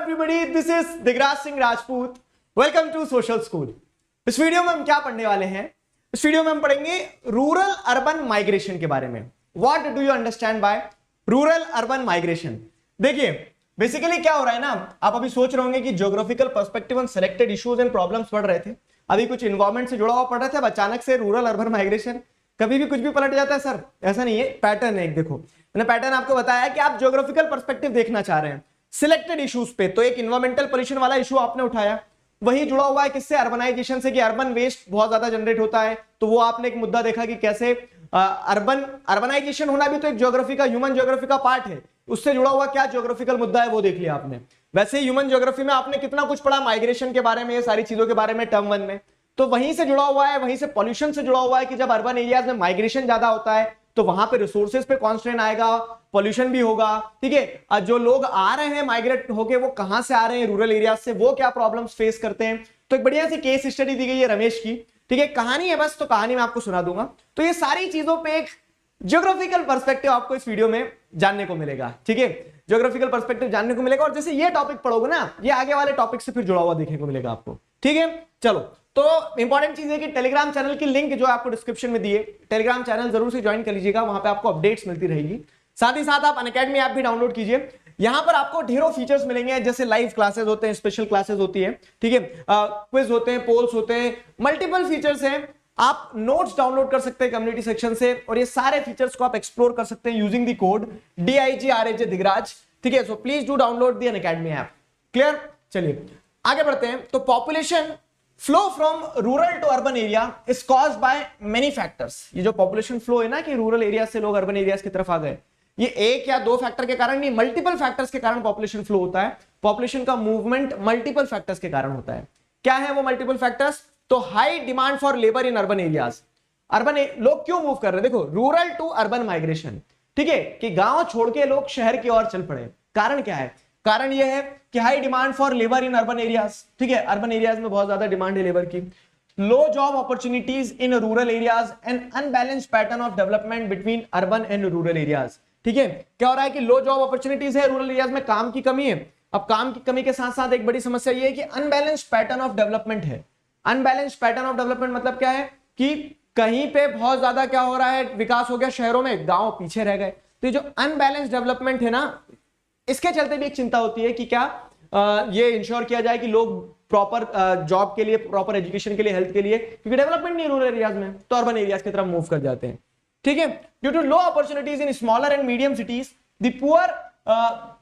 everybody, this is Digraj Singh Rajput. Welcome to social school. इस video में हम क्या पढ़ने वाले हैं? इस वीडियो में हम पढ़ेंगे रूरल अर्बन माइग्रेशन के बारे में. What do you understand by rural urban migration? देखिए बेसिकली क्या हो रहा है ना, आप अभी सोच रहे होंगे कि geographical perspective on selected issues and problems पढ़ रहे थे, अभी कुछ इन्वायरमेंट से जुड़ा हुआ पढ़ रहे थे, अब अचानक से रूरल अर्बन माइग्रेशन. कभी भी कुछ भी पलट जाता है सर, ऐसा नहीं है, पैटर्न है. एक देखो मैंने पैटर्न आपको बताया कि आप ज्योग्राफिकल पर्सपेक्टिव देखना चाह रहे हैं सिलेक्टेड इश्यूज पे, तो एक इन्वायरमेंटल पोल्यूशन वाला इशू आपने उठाया, वही जुड़ा हुआ है किससे? अर्बनाइजेशन से, कि अर्बन वेस्ट बहुत ज्यादा जनरेट होता है, तो वो आपने एक मुद्दा देखा कि कैसे अर्बनाइजेशन होना भी तो एक ज्योग्राफी का, ह्यूमन ज्योग्राफी का पार्ट है, उससे जुड़ा हुआ क्या ज्योग्राफिकल मुद्दा है वो देख लिया आपने. वैसे ह्यूमन ज्योग्राफी में आपने कितना कुछ पढ़ा माइग्रेशन के बारे में, ये सारी चीजों के बारे में टर्म 1 में, तो वहीं से जुड़ा हुआ है, वहीं से पॉल्यूशन से जुड़ा हुआ है कि जब अर्बन एरियाज में माइग्रेशन ज्यादा होता है तो वहां पे रिसोर्सेज पे कॉन्स्ट्रेंट आएगा, पॉल्यूशन भी होगा. ठीक है, जो लोग आ रहे हैं माइग्रेट होके वो कहां से आ रहे हैं रूरल एरियाज से, वो क्या प्रॉब्लम्स फेस करते हैं. तो एक बढ़िया सी केस स्टडी दी गई है रमेश की. ठीक है, कहानी है बस, तो कहानी मैं आपको सुना दूंगा. तो ये सारी चीजों पे एक ज्योग्राफिकल पर्सपेक्टिव आपको इस वीडियो में जानने को मिलेगा. ठीक है, ज्योग्राफिकल पर्सपेक्टिव जानने को मिलेगा, और जैसे ये टॉपिक पढ़ोगे ना, ये आगे वाले टॉपिक से फिर जुड़ा हुआ देखने को मिलेगा आपको. ठीक है, चलो. तो इंपॉर्टेंट चीज है कि टेलीग्राम चैनल की लिंक जो आपको डिस्क्रिप्शन में दी है, टेलीग्राम चैनल जरूर से ज्वाइन कर लीजिएगा, वहां पे आपको अपडेट्स मिलती रहेगी. साथ ही साथ आप अनअकैडमी ऐप भी डाउनलोड कीजिए. यहां पर आपको ढेरों फीचर्स मिलेंगे, जैसे लाइव क्लासेस होते हैं, स्पेशल क्लासेस होती है, ठीक है, क्विज होते हैं, पोल्स होते हैं, मल्टीपल फीचर्स हैं. आप नोट्स डाउनलोड कर सकते हैं कम्युनिटी सेक्शन से, और ये सारे फीचर्स को आप एक्सप्लोर कर सकते हैं using the code DIGRAJ Digraj. ठीक है, so please do download the Unacademy app. Clear? चलिए आगे बढ़ते हैं. तो population flow from rural to urban area is caused by many factors. ये जो पॉपुलेशन फ्लो है ना, कि रूरल एरिया से लोग अर्बन एरियाज की तरफ आ गए, ये एक या दो फैक्टर के कारण नहीं, मल्टीपल फैक्टर्स के कारण पॉपुलेशन फ्लो होता है. पॉपुलेशन का मूवमेंट मल्टीपल फैक्टर्स के कारण होता है. क्या है वो मल्टीपल फैक्टर्स? तो high demand for labour in urban areas. Urban लोग क्यों मूव कर रहे हैं? देखो, रूरल टू अर्बन माइग्रेशन, ठीक है, कि गांव छोड़ के लोग शहर की ओर चल पड़े. कारण क्या है? कारण यह है कि high demand for labour in urban areas. ठीक है, अर्बन एरियाज में बहुत ज्यादा डिमांड है लेबर की. Low job opportunities in rural areas and unbalanced pattern of development between urban and rural areas. ठीक है, क्या हो रहा है कि लो जॉब अपॉर्चुनिटीज है, रूरल एरियाज में काम की कमी है. अब काम की कमी के साथ साथ एक बड़ी समस्या यह है कि अनबैलेंस्ड पैटर्न ऑफ डेवलपमेंट है. अनबैलेंस्ड पैटर्न ऑफ डेवलपमेंट मतलब क्या है? कि कहीं पे बहुत ज्यादा क्या हो रहा है, विकास हो गया शहरों में, गांव पीछे रह गए. तो जो अनबैलेंस्ड डेवलपमेंट है ना, इसके चलते भी एक चिंता होती है कि क्या ये इंश्योर किया जाए कि लोग प्रॉपर जॉब के लिए, प्रॉपर एजुकेशन के लिए, हेल्थ के लिए, क्योंकि डेवलपमेंट नहीं रूरल एरियाज में, तो अर्बन एरियाज की तरफ मूव कर जाते हैं. ठीक है, due to low opportunities in smaller and medium cities, the poor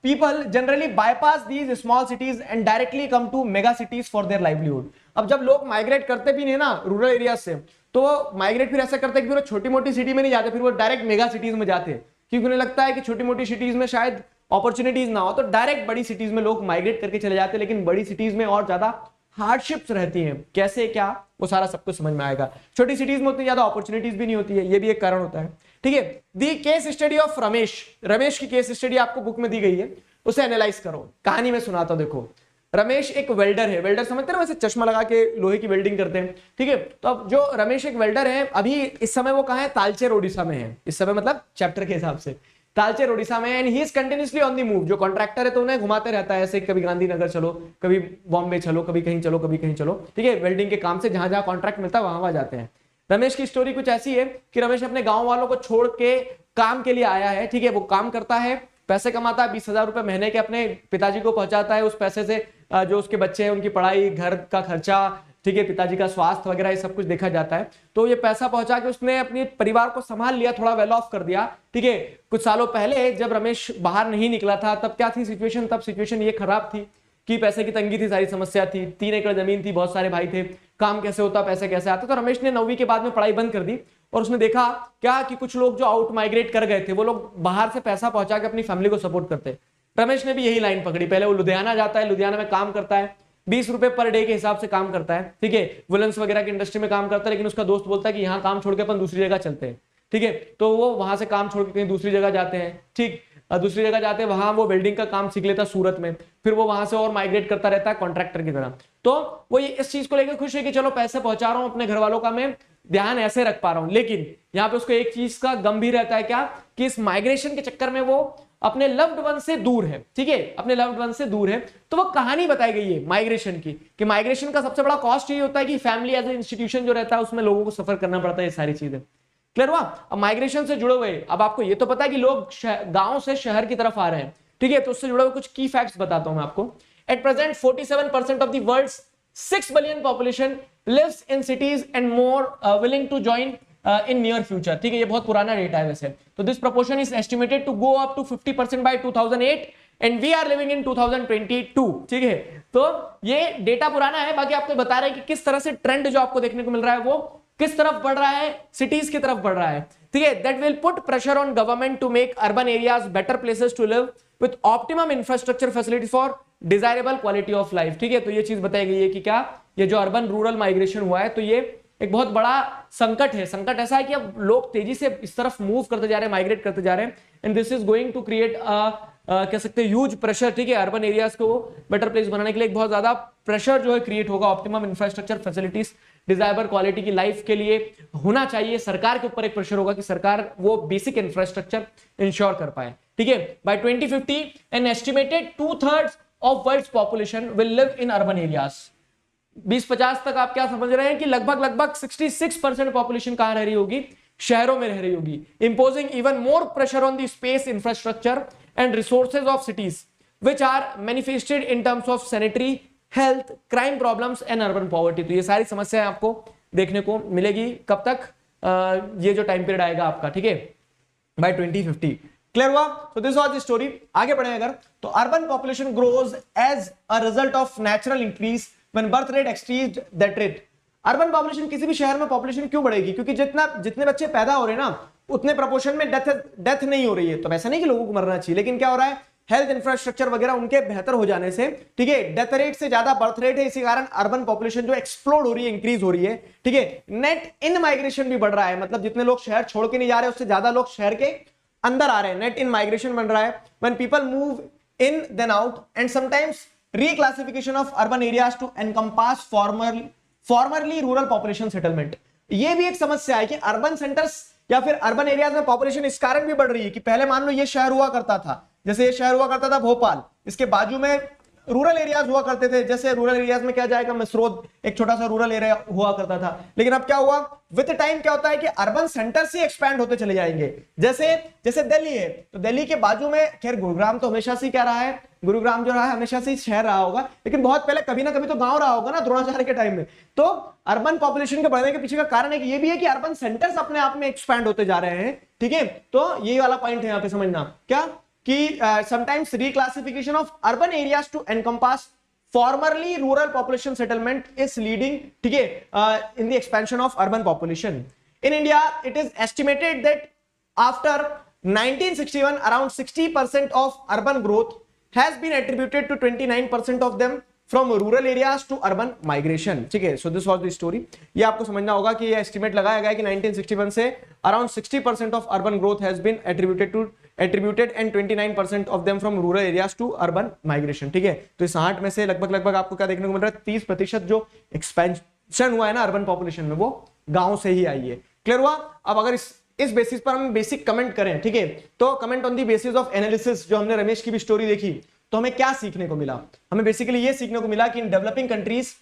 people generally bypass these small cities and directly come to mega cities for their livelihood. अब जब लोग माइग्रेट करते भी नहीं ना रूरल एरिया से, तो वो माइग्रेट फिर ऐसा करते हैं कि फिर वो छोटी मोटी सिटी में नहीं जाते, फिर वो डायरेक्ट मेगा सिटीज में जाते हैं, क्योंकि उन्हें लगता है कि छोटी मोटी सिटीज में शायद अपॉर्चुनिटीज ना हो, तो डायरेक्ट बड़ी सिटीज में लोग माइग्रेट करके चले जाते हैं. लेकिन बड़ी सिटीज में और ज्यादा हार्डशिप्स रहती हैं. कैसे क्या, वो सारा सब कुछ समझ में आएगा. छोटी सिटीज में उतनी ज्यादा अपॉर्चुनिटीज भी नहीं होती है, ये भी एक कारण होता है. ठीक है, the case study of Ramesh की केस स्टडी आपको बुक में दी गई है, उसे एनालाइज करो. कहानी में सुनाता हूं. देखो, रमेश एक वेल्डर है. वेल्डर समझते हैं ना, वैसे चश्मा लगा के लोहे की वेल्डिंग करते हैं. ठीक है, तो अब जो रमेश एक वेल्डर है, अभी इस समय वो कहां है? तालचेर ओडिशा में है. इस समय मतलब चैप्टर के हिसाब से तालचेर ओडिशा में, and he is continuously on the move. जो कॉन्ट्रैक्टर है तो उन्हें घुमाते रहता है ऐसे, कभी गांधीनगर चलो, कभी बॉम्बे चलो, कभी कहीं चलो, कभी कहीं चलो. ठीक है, वेल्डिंग के काम से जहां जहां कॉन्ट्रैक्ट मिलता है वहां जाते हैं. रमेश की स्टोरी कुछ ऐसी है कि रमेश अपने गांव वालों को छोड़ के काम के लिए आया है. ठीक है, वो काम करता है, पैसे कमाता है, 20,000 रुपए महीने के अपने पिताजी को पहुंचाता है. उस पैसे से जो उसके बच्चे हैं उनकी पढ़ाई, घर का खर्चा, ठीक है, पिताजी का स्वास्थ्य वगैरह, ये सब कुछ देखा जाता है. तो ये पैसा पहुंचा के उसने अपने परिवार को संभाल लिया, थोड़ा वेल ऑफ कर दिया. ठीक है, कुछ सालों पहले जब रमेश बाहर नहीं निकला था, तब क्या थी सिचुएशन? तब सिचुएशन ये खराब थी कि पैसे की तंगी थी, सारी समस्या थी, 3 एकड़ जमीन थी, बहुत सारे भाई थे, काम कैसे होता, पैसे कैसे आते. तो रमेश ने 9वीं के बाद में पढ़ाई बंद कर दी, और उसने देखा क्या कि कुछ लोग जो आउट माइग्रेट कर गए थे, वो लोग बाहर से पैसा पहुंचा के अपनी फैमिली को सपोर्ट करते. रमेश ने भी यही लाइन पकड़ी. पहले वो लुधियाना जाता है, लुधियाना में काम करता है, 20 रुपए पर डे के हिसाब से काम करता है. ठीक है, वुलन्स वगैरह की इंडस्ट्री में काम करता है. लेकिन उसका दोस्त बोलता है कि यहाँ काम छोड़ के अपन दूसरी जगह चलते हैं. ठीक है, तो वो वहां से काम छोड़ के कहीं दूसरी जगह जाते हैं. ठीक, दूसरी जगह जाते हैं, वहां वो वेल्डिंग का काम सीख लेता है सूरत में, फिर वो वहां से और माइग्रेट करता रहता है कॉन्ट्रैक्टर की तरह. तो वो ये इस चीज को लेकर खुश है कि चलो पैसे पहुंचा रहा हूं अपने घर वालों का, मैं ध्यान ऐसे रख पा रहा हूं. लेकिन यहाँ पे उसको एक चीज का गम भी रहता है, क्या कि इस माइग्रेशन के चक्कर में वो अपने लव्ड वन से दूर है, ठीक है, अपने लव्ड वन से दूर है, तो वो कहानी बताई गई है माइग्रेशन की, कि माइग्रेशन का सबसे बड़ा कॉस्ट ये होता है कि फैमिली एज ए इंस्टीट्यूशन जो रहता है उसमें लोगों को सफर करना पड़ता है, ये सारी चीजें क्लियर हुआ। अब माइग्रेशन से जुड़े हुए, अब आपको ये तो पता है कि लोग गांव से शहर की तरफ आ रहे हैं, ठीक है, तो उससे जुड़े हुए कुछ की फैक्ट्स बताता हूं मैं आपको। At present 47% of the world's 6 billion population lives in cities and more willing to join in near future, ठीक है, ये बहुत पुराना डेटा है वैसे, तो this proportion is estimated to go up to 50% by 2008 and we are living in 2022, ठीक है, तो ये डेटा पुराना है, बाकी आपको बता रहे हैं कि किस तरह से ट्रेंड जो आपको देखने को मिल रहा है वो किस तरफ बढ़ रहा है, सिटीज की तरफ बढ़ रहा है, ठीक है। That will put pressure on government to make urban areas better places to live with optimum infrastructure facility for desirable quality of life, ठीक है, तो ये चीज बताई गई है कि क्या ये जो अर्बन रूरल माइग्रेशन हुआ है तो ये एक बहुत बड़ा संकट है। संकट ऐसा है कि अब लोग तेजी से इस तरफ मूव करते जा रहे हैं, माइग्रेट करते जा रहे हैं, and this is going to create कह सकते हैं ह्यूज प्रेशर, ठीक है, अर्बन एरियाज को बेटर प्लेस बनाने के लिए एक बहुत ज्यादा प्रेशर जो है क्रिएट होगा। Optimum infrastructure facilities desirable quality की लाइफ के लिए होना चाहिए, सरकार के ऊपर एक प्रेशर होगा कि सरकार वो बेसिक इंफ्रास्ट्रक्चर इंश्योर कर पाए, ठीक है। By 2050 an estimated 2/3 of world's population will live in urban areas. 2050 तक आप क्या समझ रहे हैं कि लगभग 66% पॉपुलेशन कहां रह रही होगी, शहरों में रह रही होगी, imposing even more pressure on the space infrastructure and resources of cities which are manifested in terms of sanitary, health, crime problems and urban poverty. तो ये सारी समस्याएं आपको देखने को मिलेगी कब तक, ये जो टाइम पीरियड आएगा आपका, ठीक है, बाय 2050। क्लियर हुआ? तो दिस वाज द स्टोरी। आगे बढ़े अगर, तो urban population grows as a result of natural increase when birth rate exceeds that rate. Urban population, किसी भी शहर में पॉपुलेशन क्यों बढ़ेगी? क्योंकि जितने बच्चे पैदा हो रहे हैं ना उतने प्रोपोर्शन में डेथ नहीं हो रही है। तो ऐसा नहीं कि लोगों को मरना चाहिए, लेकिन क्या हो रहा है, हेल्थ इंफ्रास्ट्रक्चर वगैरह उनके बेहतर हो जाने से, ठीक है, डेथ रेट से ज्यादा बर्थ रेट है, इसी कारण अर्बन पॉपुलेशन जो एक्सप्लोड हो रही है, इंक्रीज हो रही है, ठीक है। नेट इन माइग्रेशन भी बढ़ रहा है, मतलब जितने लोग शहर छोड़ के नहीं जा रहे उससे ज्यादा लोग शहर के अंदर आ रहे हैं, नेट इन माइग्रेशन बन रहा है। When people move in then out and sometimes reclassification of urban areas to encompass formerly rural population settlement। ये भी एक समस्या है कि अर्बन सेंटर्स या फिर अर्बन एरियाज में पॉपुलेशन इस कारण भी बढ़ रही है कि पहले मान लो ये शहर हुआ करता था, जैसे ये शहर हुआ करता था भोपाल, इसके बाजू में रूरल एरियाज हुआ करते थे, जैसे रूरल एरियाज में क्या जाएगा, मसरोद एक छोटा सा रूरल एरिया हुआ करता था। लेकिन अब क्या हुआ, विद टाइम क्या होता है कि अर्बन सेंटर्स ही एक्सपैंड होते चले जाएंगे। जैसे दिल्ली है, तो दिल्ली के बाजू में, खैर गुरुग्राम तो हमेशा से क्या रहा है, गुरुग्राम जो रहा है हमेशा से शहर रहा होगा, लेकिन बहुत पहले कभी ना कभी तो गांव रहा होगा ना, द्रोणाचार्य के टाइम में। तो अर्बन पॉपुलेशन के बढ़ने के पीछे का कारण है कि ये भी है कि अर्बन सेंटर्स अपने आप में एक्सपैंड होते जा रहे हैं, ठीक है। तो ये वाला पॉइंट है यहाँ पे समझना, क्या कि sometimes reclassification of urban areas to encompass formerly rural population settlement is leading, ठीक है, in the expansion of urban population in India। It is estimated that after 1961 around 60% of urban growth has been attributed to 29% of them from rural areas to urban migration, ठीक है। so this was the story। ये आपको समझना होगा कि ये estimate लगाया गया है कि 1961 से around 60% of urban growth has been attributed and 29% of them from rural areas to urban migration, ठीक है। तो इस 60 में से लगभग आपको क्या देखने को मिल रहा है, 30% जो एक्सपेंशन हुआ है ना अर्बन पॉपुलेशन में, वो गांव से ही आई है। क्लियर हुआ? अब अगर इस बेसिस पर हम बेसिक कमेंट करें, ठीक है, तो comment on the basis of analysis, जो हमने रमेश की भी स्टोरी देखी, तो हमें क्या सीखने को मिला? हमें बेसिकली ये सीखने को मिला कि in developing countries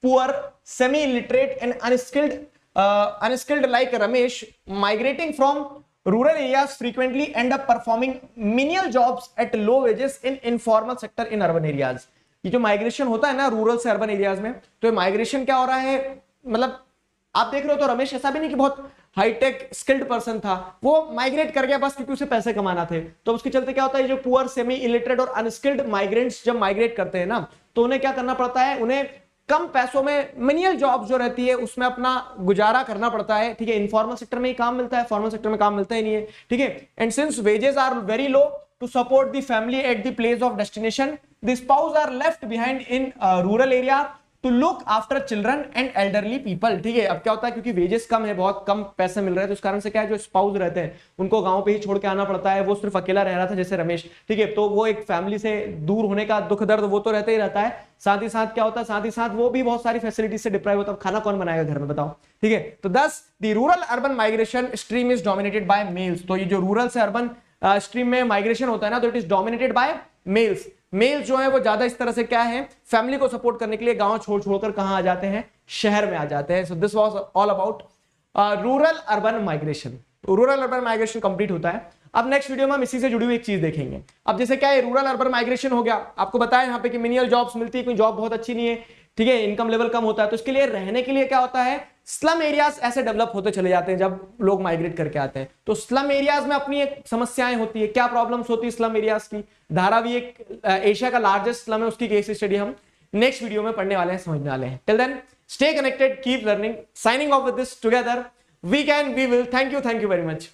poor, semi illiterate and unskilled like Ramesh migrating from rural areas frequently end up performing menial jobs at low wages in informal sector in urban areas। ये जो माइग्रेशन होता है ना रूरल से अर्बन एरियाज में, तो ये migration क्या हो रहा है, मतलब आप देख रहे हो तो रमेश ऐसा भी नहीं कि बहुत हाईटेक स्किल्ड पर्सन था, वो माइग्रेट कर गया बस क्योंकि उसे पैसे कमाना थे। तो उसके चलते क्या होता है, जो पुअर, सेमी इलिटरेट और अनस्किल्ड माइग्रेंट्स जब माइग्रेट करते हैं ना, तो उन्हें क्या करना पड़ता है, उन्हें कम पैसों में मेनियल जॉब जो रहती है उसमें अपना गुजारा करना पड़ता है, ठीक है। इनफॉर्मल सेक्टर में ही काम मिलता है, फॉर्मल सेक्टर में काम मिलता ही नहीं है, ठीक है। And since wages are very low to support the family at the place of destination, the spouse are left behind in rural area to look after children and elderly people, ठीक है। अब क्या होता है, क्योंकि वेजेस कम है, बहुत कम पैसे मिल रहे हैं, तो इस कारण से क्या है, जो स्पाउस रहते हैं उनको गांव पे ही छोड़ के आना पड़ता है। वो सिर्फ अकेला रह रहा था जैसे रमेश, ठीक है, तो वो एक फैमिली से दूर होने का दुख दर्द वो तो रहता ही रहता है, साथ ही साथ क्या होता है, साथ ही साथ वो भी बहुत सारी फैसिलिटीज से डिप्राइव होता है। खाना कौन बनाएगा घर में, बताओ, ठीक है। तो thus the rural urban migration stream is dominated by males. तो ये जो रूरल से अर्बन स्ट्रीम में माइग्रेशन होता है ना, तो it is dominated by males. Males जो है वो ज्यादा इस तरह से क्या है, फैमिली को सपोर्ट करने के लिए गांव छोड़ छोड़कर कहां आ जाते हैं, शहर में आ जाते हैं। So this was all about rural urban migration. Rural urban migration complete होता है। अब नेक्स्ट वीडियो में हम इसी से जुड़ी हुई एक चीज देखेंगे। अब जैसे क्या है, रूरल अर्बन माइग्रेशन हो गया, आपको बताया यहाँ पे कि मिनिमल जॉब्स मिलती है, कोई जॉब बहुत अच्छी नहीं है, ठीक है, इनकम लेवल कम होता है, तो इसके लिए रहने के लिए क्या होता है, स्लम एरियाज ऐसे डेवलप होते चले जाते हैं जब लोग माइग्रेट करके आते हैं। तो स्लम एरियाज में अपनी एक समस्याएं होती है। क्या प्रॉब्लम्स होती है स्लम एरियाज की? धारावी एक एशिया का लार्जेस्ट स्लम है, उसकी केस स्टडी हम नेक्स्ट वीडियो में पढ़ने वाले हैं, समझने वाले हैं। Till then stay connected, keep learning, signing off with this together we can we will. Thank you very much.